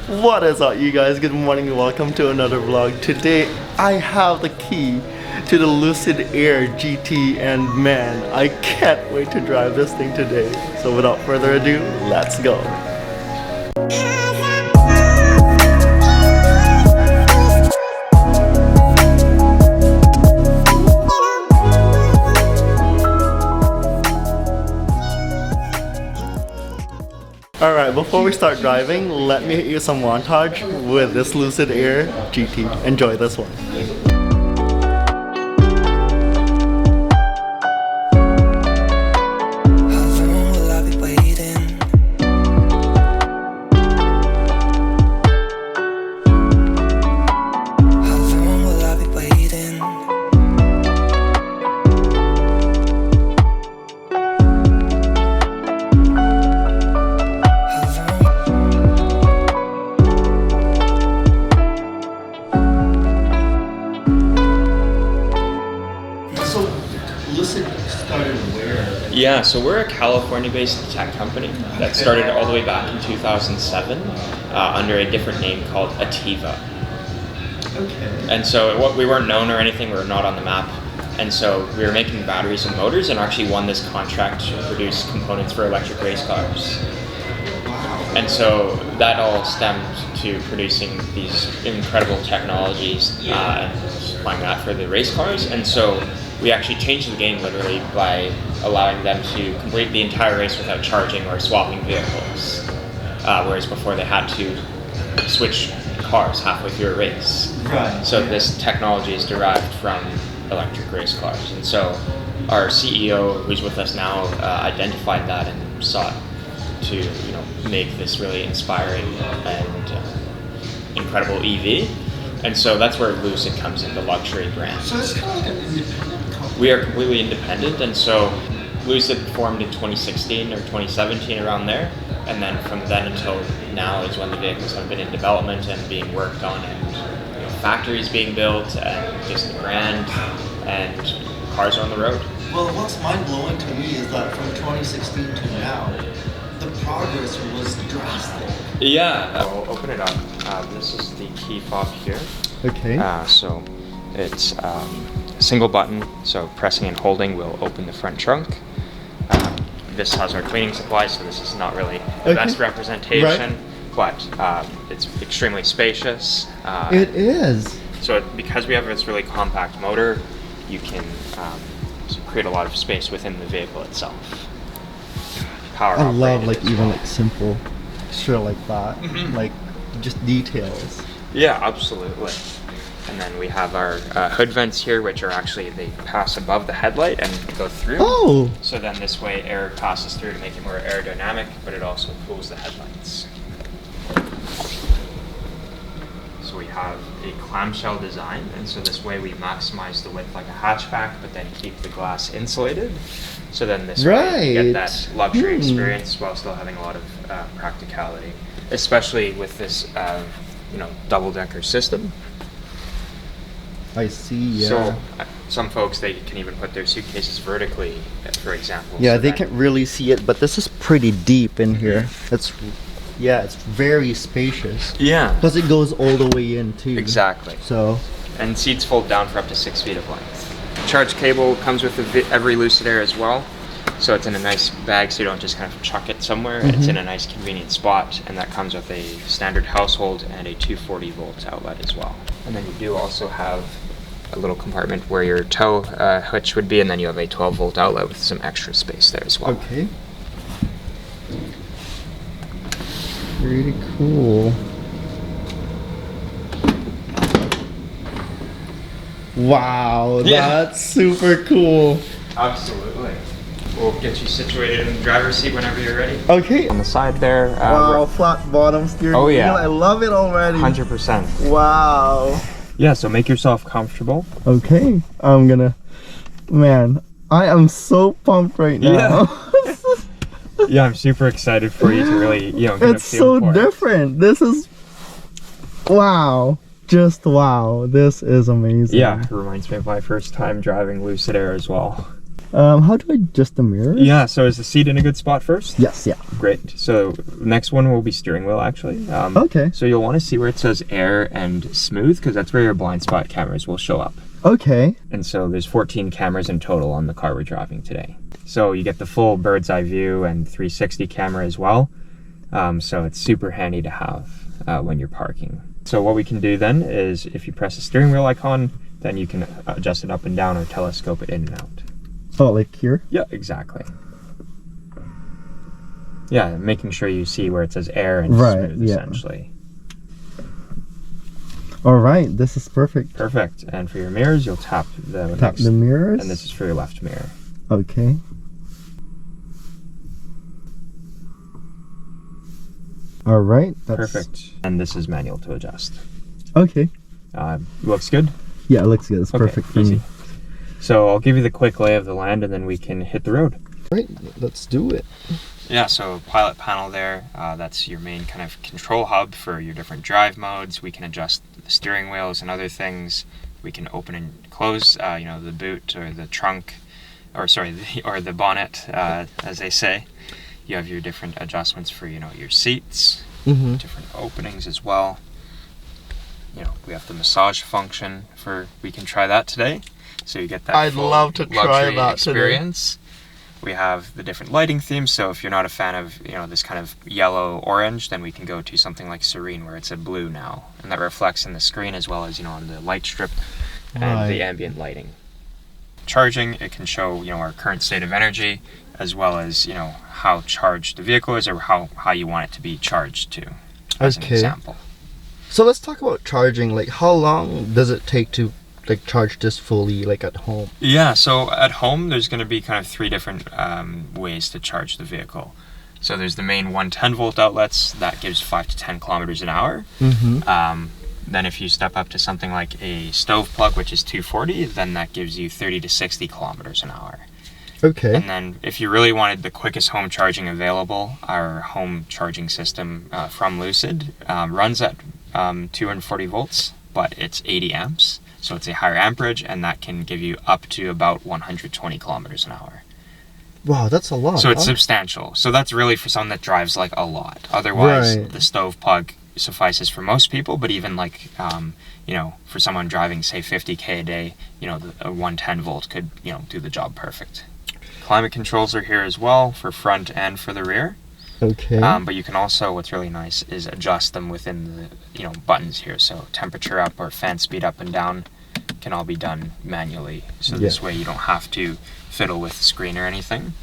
What is up, you guys? Good morning and welcome to another vlog. Today I have the key to the Lucid Air GT and man, I can't wait to drive this thing today. So without further ado, let's go. Alright, before we start driving, let me hit you some montage with this Lucid Air GT. Enjoy this one. Lucid started where? Yeah, so we're a California-based tech company that started all the way back in 2007 under a different name called Ativa. Okay. And so we weren't known or anything, we were not on the map. And so we were making batteries and motors and actually won this contract to produce components for electric race cars. Wow. And so that all stemmed to producing these incredible technologies and supplying that for the race cars. And so we actually changed the game literally by allowing them to complete the entire race without charging or swapping vehicles. Whereas before they had to switch cars halfway through a race. Right. So this technology is derived from electric race cars. And so our CEO, who's with us now, identified that and sought to make this really inspiring and incredible EV. And so that's where Lucid comes in, the luxury brand. So it's kind of like an independent company. We are completely independent, and so Lucid formed in 2016 or 2017, around there. And then from then until now is when the vehicles have been in development and being worked on, and factories being built, and just the brand, and cars are on the road. Well, what's mind-blowing to me is that from 2016 to now, the progress was drastic. Yeah, we'll open it up. This is the key fob here. Okay. So it's a single button, so pressing and holding will open the front trunk. This has our cleaning supplies, so this is not really the best representation, right. But it's extremely spacious. It is. So because we have this really compact motor, you can create a lot of space within the vehicle itself. I love even simple shit like that, like just details. Yeah, absolutely. And then we have our hood vents here, which are actually, they pass above the headlight and go through. Oh! So then this way air passes through to make it more aerodynamic, but it also cools the headlights. So we have a clamshell design, and so this way we maximize the width like a hatchback, but then keep the glass insulated. So then this way you get that luxury experience while still having a lot of practicality, especially with this double-decker system. I see, yeah. So some folks, they can even put their suitcases vertically, for example. Yeah, so they can't really see it, but this is pretty deep in here. It's very spacious. Yeah. Plus it goes all the way in too. Exactly. So. And seats fold down for up to 6 feet of length. Charge cable comes with every Lucid Air as well. So it's in a nice bag, so you don't just kind of chuck it somewhere. It's in a nice convenient spot, and that comes with a standard household and a 240 volt outlet as well. And then you do also have a little compartment where your tow hitch would be, and then you have a 12 volt outlet with some extra space there as well. Okay. Pretty cool. Wow, that's super cool. Absolutely. We'll get you situated in the driver's seat whenever you're ready. Okay. On the side there. Wow, flat bottom steering wheel. Yeah. I love it already. 100%. Wow. Yeah, so make yourself comfortable. Okay. Man, I am so pumped right now. Yeah. Yeah, I'm super excited for you to really, get it's so different. This is, wow. Just wow. This is amazing. Yeah, it reminds me of my first time driving Lucid Air as well. How do I adjust the mirror? Yeah, so is the seat in a good spot first? Yes, yeah. Great. So next one will be steering wheel, actually. Okay. So you'll want to see where it says air and smooth, because that's where your blind spot cameras will show up. Okay. And so there's 14 cameras in total on the car we're driving today. So you get the full bird's eye view and 360 camera as well. So it's super handy to have when you're parking. So what we can do then is if you press the steering wheel icon, then you can adjust it up and down or telescope it in and out. Oh, like here? Yeah, exactly. Yeah, making sure you see where it says air and smooth, essentially. All right, this is perfect. Perfect. And for your mirrors, you'll tap the mirrors. And this is for your left mirror. Okay. All right. Perfect. And this is manual to adjust. Okay. Looks good? Yeah, it looks good. It's perfect for me. So I'll give you the quick lay of the land and then we can hit the road. Right, let's do it. Yeah, so pilot panel there, that's your main kind of control hub for your different drive modes. We can adjust the steering wheels and other things. We can open and close, the boot or the trunk, or the bonnet, as they say. You have your different adjustments for, your seats, different openings as well. We have the massage function we can try that today. So you get that I'd love to try that experience. Today. We have the different lighting themes. So if you're not a fan of, this kind of yellow-orange, then we can go to something like Serene where it's a blue now. And that reflects in the screen as well as, on the light strip and the ambient lighting. Charging, it can show, our current state of energy as well as, how charged the vehicle is or how you want it to be charged to, as an example. So let's talk about charging. Like, how long does it take to charge this fully, at home? Yeah, so at home there's going to be kind of three different ways to charge the vehicle. So there's the main 110 volt outlets that gives 5 to 10 kilometers an hour. Then if you step up to something like a stove plug, which is 240, then that gives you 30 to 60 kilometers an hour. Okay. And then if you really wanted the quickest home charging available, our home charging system from Lucid runs at 240 volts, but it's 80 amps. So it's a higher amperage, and that can give you up to about 120 kilometers an hour. Wow, that's a lot. So it's substantial. So that's really for someone that drives a lot. Otherwise, the stove plug suffices for most people, but even for someone driving, say, 50K a day, a 110 volt could, do the job perfect. Climate controls are here as well for front and for the rear. Okay. But you can also, what's really nice is adjust them within the, buttons here. So temperature up or fan speed up and down can all be done manually. So this way you don't have to fiddle with the screen or anything.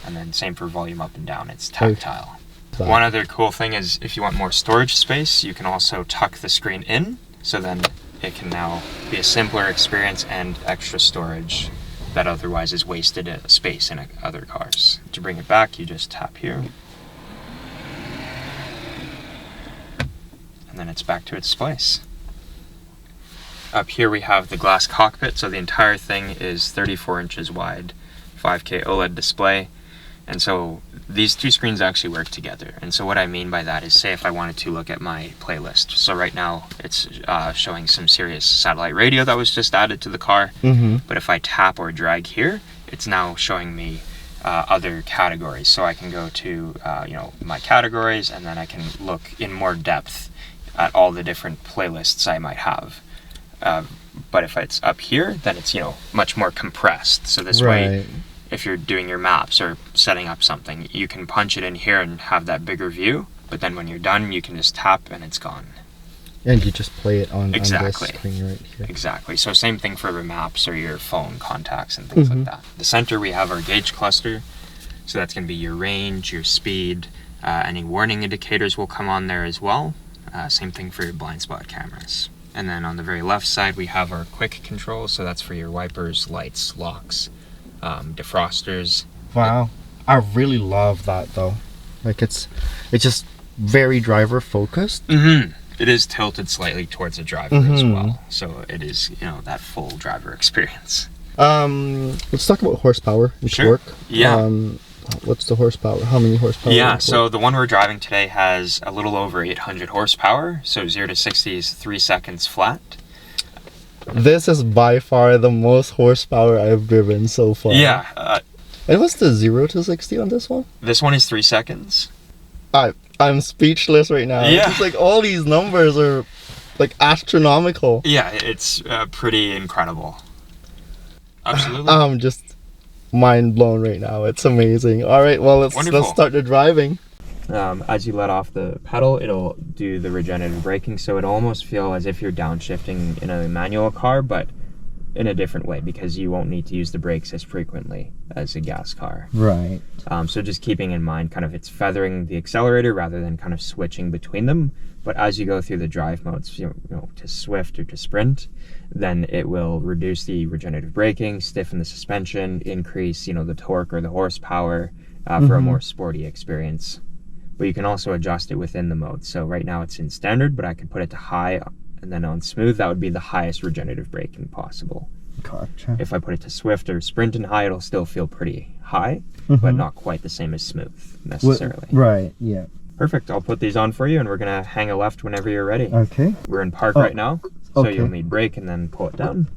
And then same for volume up and down, it's tactile. Okay. One other cool thing is if you want more storage space, you can also tuck the screen in. So then it can now be a simpler experience and extra storage that otherwise is wasted space in other cars. To bring it back, you just tap here. And then it's back to its place. Up here we have the glass cockpit, so the entire thing is 34 inches wide, 5K OLED display, and so these two screens actually work together. And so what I mean by that is, say if I wanted to look at my playlist, so right now it's showing some Sirius satellite radio that was just added to the car, but if I tap or drag here, it's now showing me other categories. So I can go to my categories, and then I can look in more depth at all the different playlists I might have. But if it's up here, then it's much more compressed. So this way, if you're doing your maps or setting up something, you can punch it in here and have that bigger view. But then when you're done, you can just tap and it's gone. And you just play it on, exactly. on this screen right here. Exactly. So same thing for your maps or your phone contacts and things like that. The center, we have our gauge cluster. So that's going to be your range, your speed. Any warning indicators will come on there as well. Same thing for your blind spot cameras. And then on the very left side, we have our quick controls. So that's for your wipers, lights, locks, defrosters. Wow. I really love that though. It's just very driver focused. It is tilted slightly towards the driver as well. So it is, that full driver experience. Let's talk about horsepower and torque. Yeah. What's the horsepower? How many horsepower? Yeah, so the one we're driving today has a little over 800 horsepower. So 0 to 60 is 3 seconds flat. This is by far the most horsepower I've driven so far. Yeah, And what's the 0 to 60 on this one? This one is 3 seconds. I'm speechless right now. Yeah. It's like all these numbers are like astronomical. Yeah, it's pretty incredible. Absolutely. I'm just mind blown right now. It's amazing. All right, well let's start the driving. As you let off the pedal, it'll do the regenerative braking, so it'll almost feel as if you're downshifting in a manual car, but in a different way, because you won't need to use the brakes as frequently as a gas car. Right. So just keeping in mind kind of it's feathering the accelerator rather than kind of switching between them. But as you go through the drive modes, you know, to Swift or to Sprint, then it will reduce the regenerative braking, stiffen the suspension, increase, you know, the torque or the horsepower for a more sporty experience. But you can also adjust it within the mode. So right now it's in standard, but I could put it to high, and then on smooth, that would be the highest regenerative braking possible. Gotcha. If I put it to Swift or Sprint and high, it'll still feel pretty high, but not quite the same as smooth necessarily. Right, yeah. Perfect. I'll put these on for you, and we're going to hang a left whenever you're ready. Okay. We're in park right now, so okay. you'll need brake and then pull it down.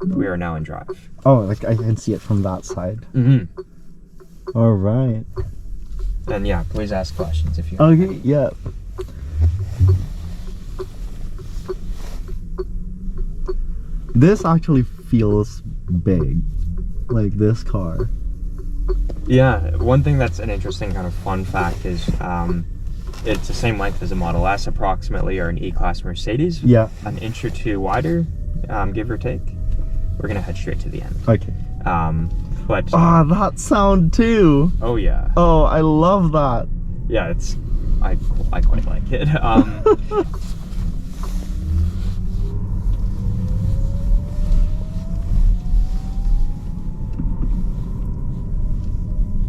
We are now in drive. Oh, like I can see it from that side. Mm-hmm. All right. And yeah, please ask questions if you have Okay, any. yeah. This actually feels big, like this car. Yeah, one thing that's an interesting kind of fun fact is it's the same length as a Model S approximately, or an E-Class Mercedes. Yeah. An inch or two wider, give or take. We're gonna head straight to the end. Okay. But that sound too. oh yeah. Oh, I love that. Yeah, I quite like it.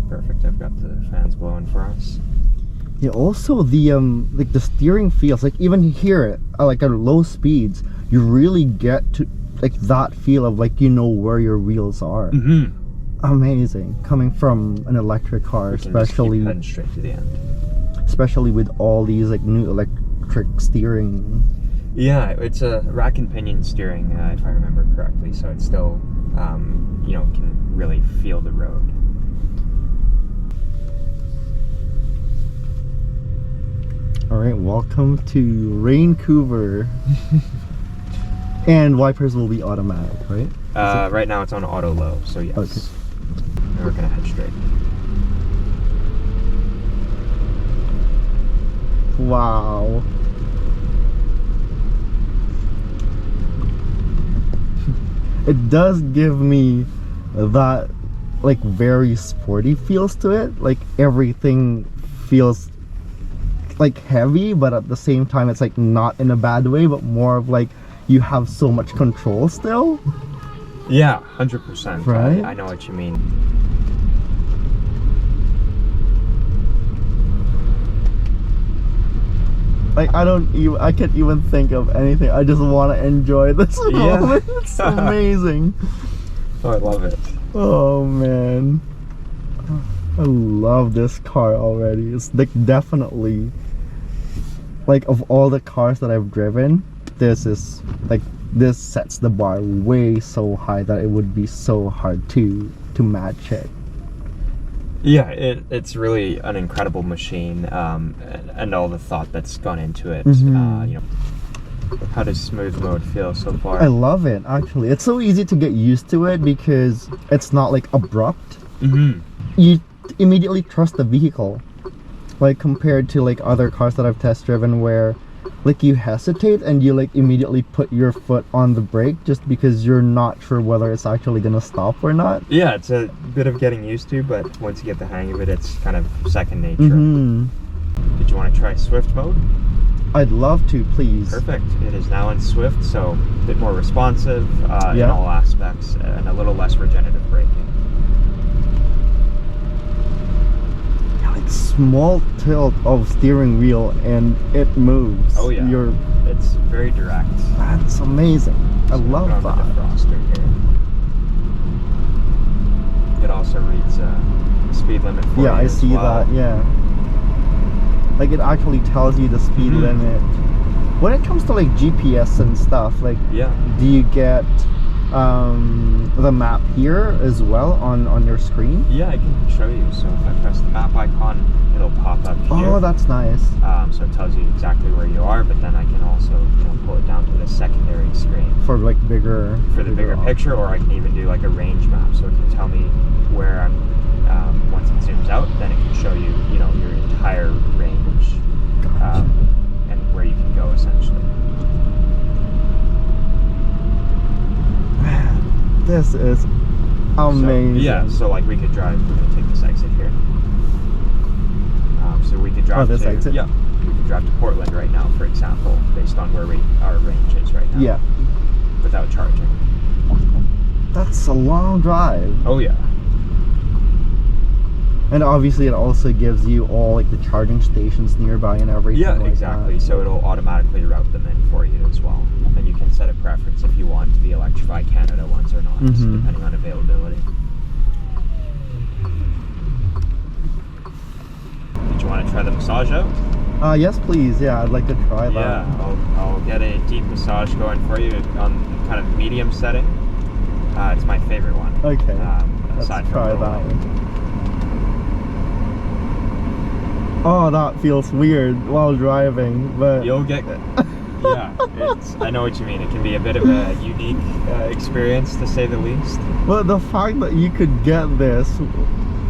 Perfect. I've got the fans blowing for us. Yeah. Also, the like the steering feels like, even you hear it like at low speeds, you really get to like that feel of like, you know, where your wheels are. Mm-hmm. Amazing, coming from an electric car, especially heading straight to the end. Especially with all these like new electric steering. Yeah, it's a rack and pinion steering, if I remember correctly. So it's still, you know, can really feel the road. All right, welcome to Vancouver. And wipers will be automatic, right? Right now it's on auto low, so yes. Okay. And we're gonna head straight. Wow. It does give me that like very sporty feels to it. Like everything feels like heavy, but at the same time it's like not in a bad way, but more of like you have so much control still. Yeah, 100%. Right? I know what you mean. Like I can't even think of anything. I just want to enjoy this moment. It's amazing. Oh, I love it. Oh man, I love this car already. It's like definitely, like, of all the cars that I've driven, this sets the bar way so high that it would be so hard to match it. Yeah, it's really an incredible machine, and all the thought that's gone into it. You know, how does smooth mode feel so far? I love it, actually. It's so easy to get used to it because it's not like abrupt. You immediately trust the vehicle, like compared to like other cars that I've test driven where like you hesitate and you like immediately put your foot on the brake just because you're not sure whether it's actually gonna stop or not. Yeah, it's a bit of getting used to, but once you get the hang of it, it's kind of second nature. Did you want to try Swift mode? I'd love to, please. Perfect. It is now in Swift, so a bit more responsive in all aspects, and a little less regenerative braking. Small tilt of steering wheel and it moves. Oh yeah, it's very direct. That's amazing. I love that. The defroster here. It also reads speed limit for you. Yeah, I see that. Yeah, like it actually tells you the speed limit. When it comes to like GPS and stuff, like, do you get the map here as well on your screen? Yeah, I can show you. So if I press the map icon, it'll pop up here. Oh, that's nice. So it tells you exactly where you are, but then I can also pull it down to the secondary screen For like bigger... for the bigger picture, or I can even do like a range map. So it can tell me where I'm, once it zooms out, then it can show you, your entire range. Gotcha. And where you can go essentially. This is amazing. So like we could drive, we're going to take this exit here. So we could drive this to, exit? Yeah, we could drive to Portland right now, for example, based on where our range is right now. Yeah. Without charging. That's a long drive. Oh yeah. And obviously it also gives you all like the charging stations nearby and everything. Yeah, like exactly. That. So it'll automatically route them in for you as well. And you can set a preference if you want the Electrify Canada ones or not, depending on availability. Did you want to try the massage out? Yes, please. Yeah, I'd like to try that. Yeah, I'll get a deep massage going for you on kind of medium setting. It's my favorite one. Okay. Let's try that. Oh, that feels weird while driving, but you'll get. Yeah, I know what you mean. It can be a bit of a unique experience, to say the least. Well, the fact that you could get this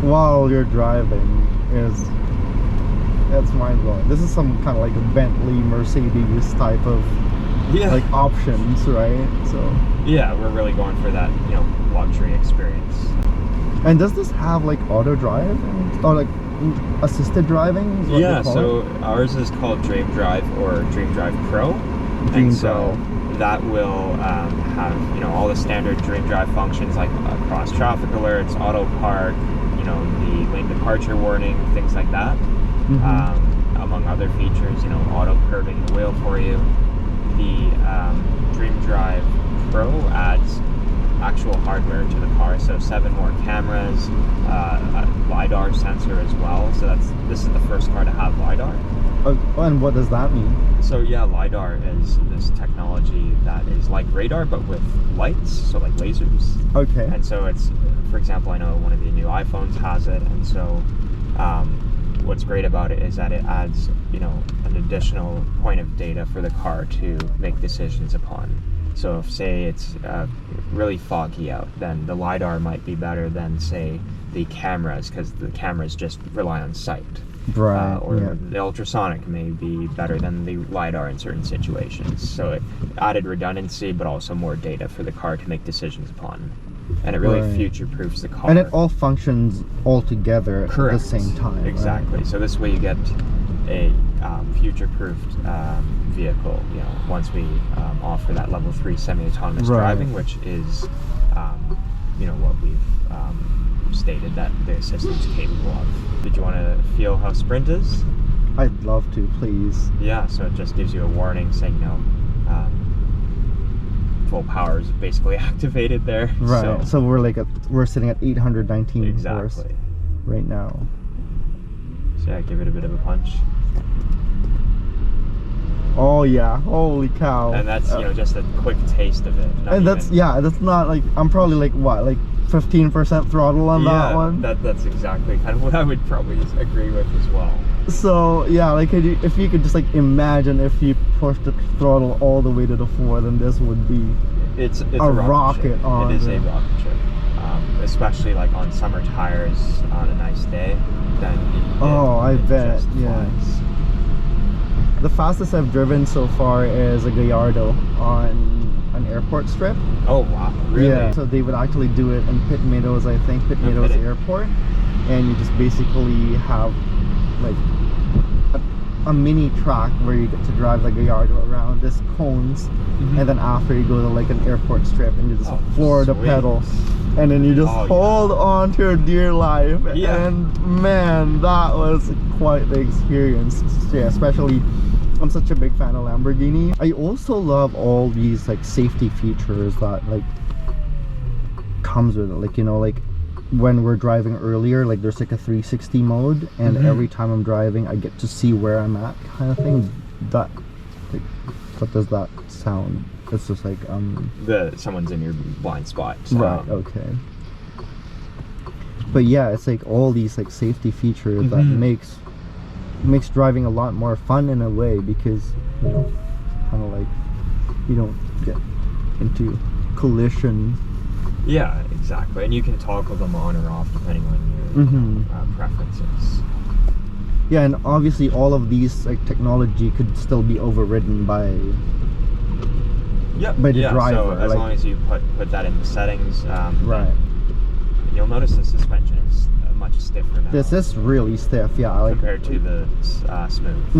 while you're driving it's mind-blowing. This is some kind of like a Bentley, Mercedes type of like options, right? So yeah, we're really going for that, luxury experience. And does this have like auto drive or like assisted driving? Yeah, so ours is called Dream Drive or Dream Drive Pro. So that will have all the standard Dream Drive functions like cross traffic alerts, auto park, the lane departure warning, things like that. Among other features, auto curving the wheel for you. The Dream Drive Pro adds actual hardware to the car, so 7 more cameras, a LiDAR sensor as well. So this is the first car to have LiDAR. And what does that mean? So yeah, LiDAR is this technology that is like radar but with lights, so like lasers. Okay. And so it's, for example, I know one of the new iPhones has it, and so what's great about it is that it adds, an additional point of data for the car to make decisions upon. So if, say, it's really foggy out, then the LiDAR might be better than, say, the cameras, because the cameras just rely on sight. Right. The ultrasonic may be better than the LiDAR in certain situations. So it added redundancy, but also more data for the car to make decisions upon. And it really future-proofs the car. And it all functions all together at the same time. Exactly. Right? So this way you get a future-proofed vehicle, once we offer that level 3 semi-autonomous driving, which is, what we've stated that the system's capable of. Did you want to feel how Sprint is? I'd love to, please. Yeah, so it just gives you a warning saying no. Full power is basically activated there. Right. So we're sitting at 819 horse right now. So yeah, give it a bit of a punch. Oh yeah! Holy cow! And that's just a quick taste of it. And that's not like I'm probably like 15% throttle on that one. That's exactly kind of what I would probably agree with as well. So yeah, like if you could just like imagine if you pushed the throttle all the way to the 4, then this would be it's a rocket on it. It is a rocket ship, especially like on summer tires on a nice day. Then I bet flies. The fastest I've driven so far is a Gallardo on an airport strip. Oh wow, really? Yeah, so they would actually do it in Pitt Meadows, I think, Pitt Meadows Airport, and you just basically have like a mini track where you get to drive the Gallardo around this cones, and then after you go to like an airport strip and you just floor the pedal, and then you just hold on to your dear life. And man, that was quite the experience. Yeah, especially I'm such a big fan of Lamborghini. I also love all these like safety features that like comes with it, like like when we're driving earlier, like there's like a 360 mode, and every time I'm driving I get to see where I'm at, kind of thing. That like, what does that sound? It's just like someone's in your blind spot. Right. Okay. But yeah, it's like all these like safety features that makes driving a lot more fun in a way, because you know, kind of like you don't get into collision. Yeah, exactly. And you can toggle them on or off depending on your preferences. Yeah, and obviously all of these like technology could still be overridden by the driver. So as like, long as you put that in the settings, right. You'll notice the suspension is much stiffer now. This is really stiff, yeah. Compared to the smooth.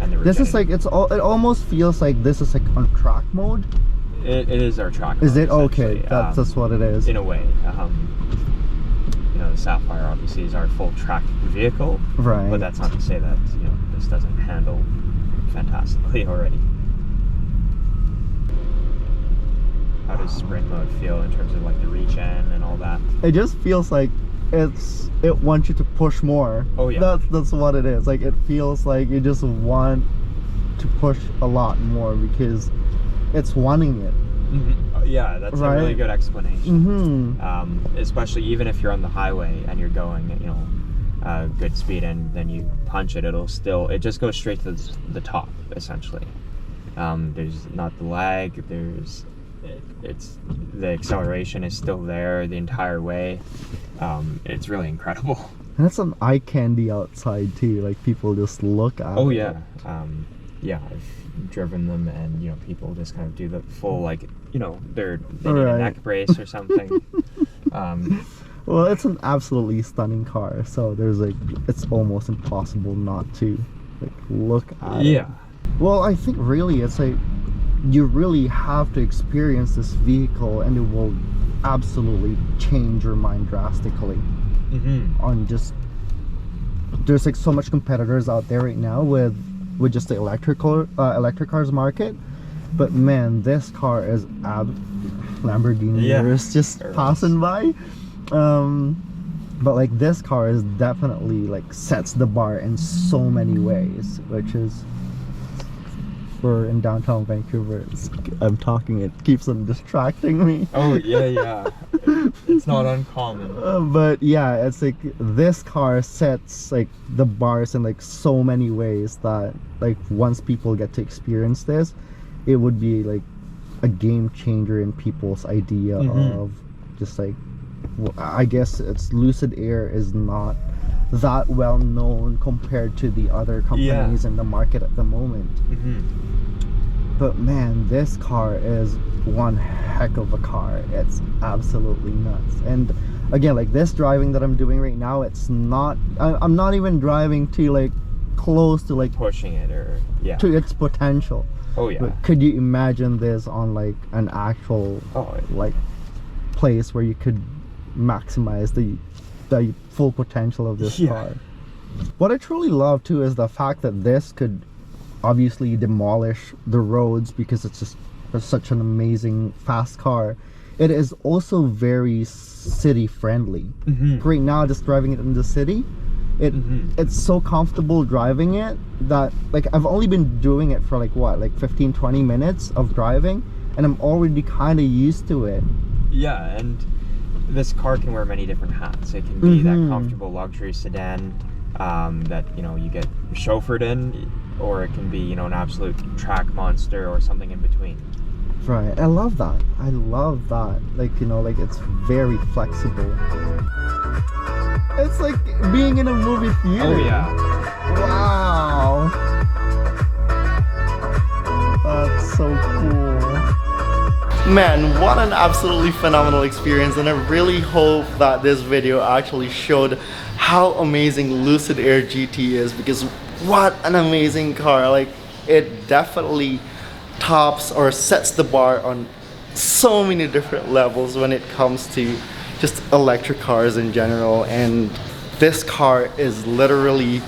And the this is like it almost feels like this is like on track mode. It is our track mode. Is it? Okay, that's what it is. In a way. You know, the Sapphire obviously is our full track vehicle. Right. But that's not to say that, you know, this doesn't handle fantastically already. How does sprint mode feel in terms of like the regen and all that? It just feels like it wants you to push more. Oh yeah. That's what it is. Like it feels like you just want to push a lot more because it's wanting it. Yeah, that's a really good explanation. Especially even if you're on the highway and you're going, you know, good speed, and then you punch it, it just goes straight to the top essentially. There's not the lag. The acceleration is still there the entire way. It's really incredible. And that's some eye candy outside too. Like people just look at. Oh yeah. Yeah, I've driven them, and you know, people just kind of do the full, like, you know, they need a neck brace or something. Well, it's an absolutely stunning car, so there's like, it's almost impossible not to like look at it. Yeah. Well, I think really it's like you really have to experience this vehicle, and it will absolutely change your mind drastically. On just, there's like so much competitors out there right now with just the electric cars market, but man, this car is Lamborghini is just passing by, but like this car is definitely like sets the bar in so many ways, which is, we're in downtown Vancouver. I'm talking, it keeps on distracting me. Oh yeah. It's not uncommon. But yeah, it's like this car sets like the bars in like so many ways that like once people get to experience this, it would be like a game changer in people's idea of just like, well, I guess it's Lucid Air is not that well known compared to the other companies in the market at the moment. But man, this car is one heck of a car. It's absolutely nuts. And again, like this driving that I'm doing right now, it's not, I'm not even driving to like close to like pushing it or to its potential. Oh yeah. But could you imagine this on like an actual like place where you could maximize the full potential of this car? What I truly love too is the fact that this could obviously demolish the roads because it's just such an amazing fast car. It is also very city friendly. Right now, just driving it in the city, it's so comfortable driving it that like I've only been doing it for like what, like 15-20 minutes of driving, and I'm already kind of used to it. Yeah, and this car can wear many different hats. It can be that comfortable luxury sedan that, you know, you get chauffeured in, or it can be, you know, an absolute track monster or something in between. Right, I love that. I love that. Like, you know, like it's very flexible. It's like being in a movie theater. Oh yeah. Wow. That's so cool. Man, what an absolutely phenomenal experience, and I really hope that this video actually showed how amazing Lucid Air GT is, because what an amazing car. Like, it definitely tops or sets the bar on so many different levels when it comes to just electric cars in general, and this car is literally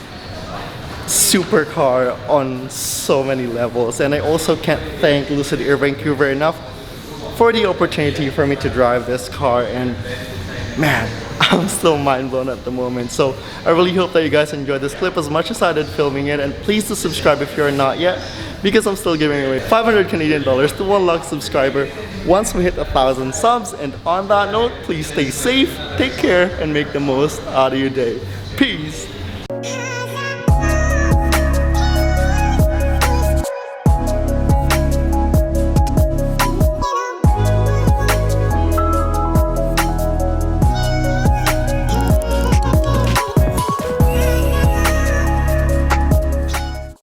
supercar on so many levels. And I also can't thank Lucid Air Vancouver enough for the opportunity for me to drive this car, and man, I'm still mind blown at the moment. So I really hope that you guys enjoyed this clip as much as I did filming it, and please do subscribe if you're not yet, because I'm still giving away 500 Canadian dollars to one luck subscriber once we hit 1,000 subs. And on that note, please stay safe, take care, and make the most out of your day.